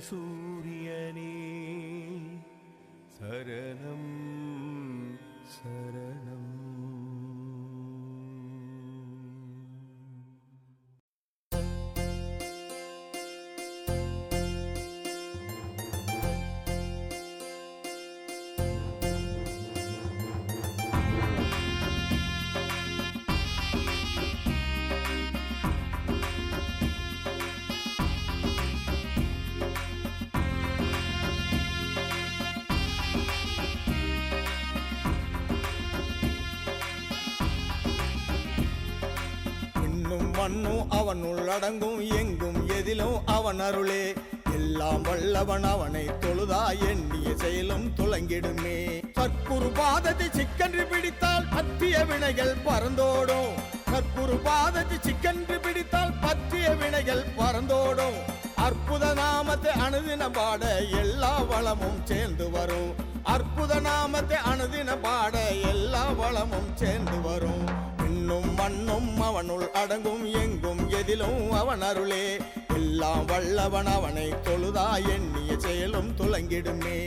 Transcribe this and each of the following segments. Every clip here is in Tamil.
சூரியனே சரணம் சரணம். மண்ணும் அவனுள் அடங்கும் எங்கும் எதிலும் அவன் அருளே. எல்லாம் வல்லவன் அவனை தொழுதா எண்ணிய செயலும் துலங்கிடுமே. கற்புரு பாதத்தை சிக்கன்று பிடித்தால் பற்றிய வினைகள் பறந்தோடும். கற்புரு பாதத்தை சிக்கன்று பிடித்தால் பற்றிய வினைகள் பறந்தோடும். அற்புத நாமத்தை அனுதின பாட எல்லா வளமும் சேர்ந்து வரும். அற்புத நாமத்தை அனுதின பாட எல்லா வளமும் சேர்ந்து வரும். இன்னும் மண்ணும் அவனுள் அடங்கும் எங்கும் எதிலும் அவன் அருளே. எல்லாம் வல்லவன் அவனை தொழுதா எண்ணிய செயலும் துலங்கிடுமே.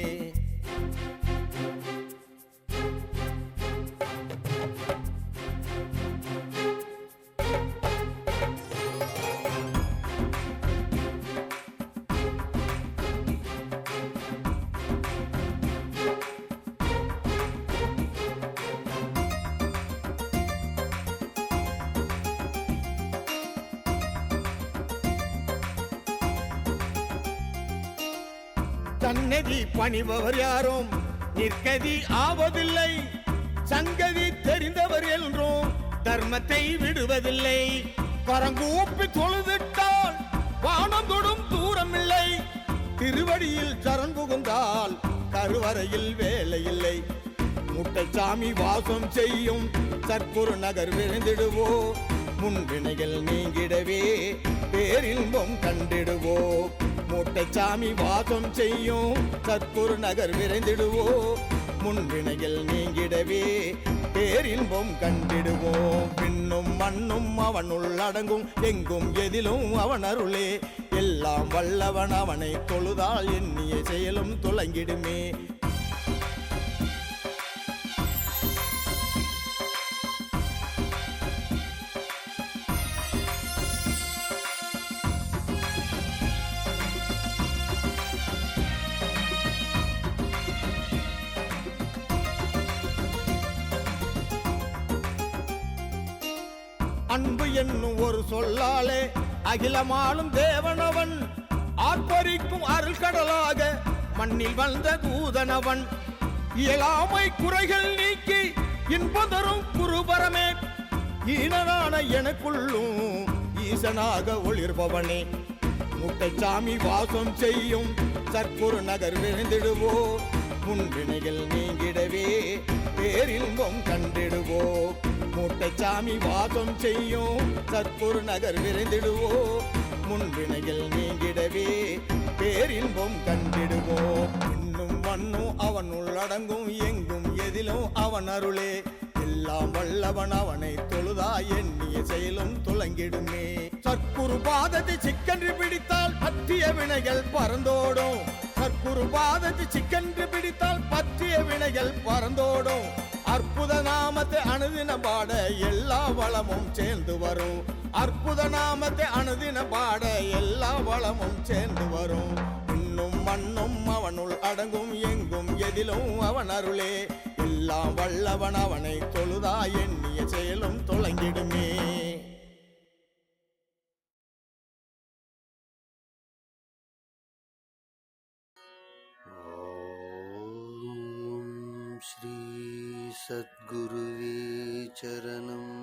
சன்னதி பணிபவர் யாரும் நிற்கதி ஆவதில்லை. சங்கதி தெரிந்தவர் என்றும் தர்மத்தை விடுவதில்லை. கரங்கூப்பி தொழுதிட்டால் வானம் தொடும் தூரம் இல்லை. திருவடியில் சரண் புகுந்தால் கருவறையில் வேலை இல்லை. முட்டைச்சாமி வாசம் செய்யும் சற்புரு நகர் விரைந்திடுவோ. முன்வினைகள் நீங்கிடவே பேரின்பம் கண்டிடுவோ. மூட்டைச்சாமி வாசம் செய்யும் சற்புரு நகர் விரைந்திடுவோ. முன்வினைகள் நீங்கிடவே பேரின்பம் கண்டிடுவோம். பின்னும் மண்ணும் அவனுள் அடங்கும் எங்கும் எதிலும் அவன் அருளே. எல்லாம் வல்லவன் அவனை தொழுதால் எண்ணிய செயலும் துலங்கிடுமே. அன்பு என்னும் ஒரு சொல்லாலே அகிலமாலும் தேவனவன். ஆர்ப்பரிக்கும் அருள் கடலாக மண்ணில் வந்த தூதனவன். இயலாமை குறைகள் நீக்கி இன்பதரும் குருபரமே. ஈனரான எனக்குள்ளும் ஈசனாக ஒளிர்பவனே. முட்டைச்சாமி வாசம் செய்யும் சற்புரு நகர் விரைந்திடுவோ. முன்வினைகள் நீங்கிடவே பேரின்பம் கண்டிடுவோ. மூட்டைச்சாமி வாசம் செய்யும் சற்புரு நகர் விரைந்திடுவோ. முன்வினைகள் நீங்கிடவே பேரின்பம் கண்டிடுவோ. இன்னும் மண்ணும் அவனுள் அடங்கும் எங்கும் எதிலும் அவன் அருளே. எல்லாம் வல்லவன் அவனை தொழுதா எண்ணிய செயலும் துலங்கிடுமே. சற்புரு பாதத்தை சிக்கன்று பிடித்தால் பற்றிய வினைகள் பறந்தோடும். சற்புரு பாதத்தை சிக்கன்று பிடித்தால் பற்றிய வினைகள் பறந்தோடும். அற்புத நாமத்தை அனுதின பாட எல்லா வளமும் சேர்ந்து வரும். அற்புத நாமத்தை அனுதின பாட எல்லா வளமும் சேர்ந்து வரும். இன்னும் மண்ணும் அவனுள் அடங்கும் எங்கும் எதிலும் அவன் அருளே. எல்லாம் வல்லவன் அவனை தொழுதா எண்ணிய செயலும் துலங்கிடுமே. ஓம் ஸ்ரீ சத்குருவே சரணம்.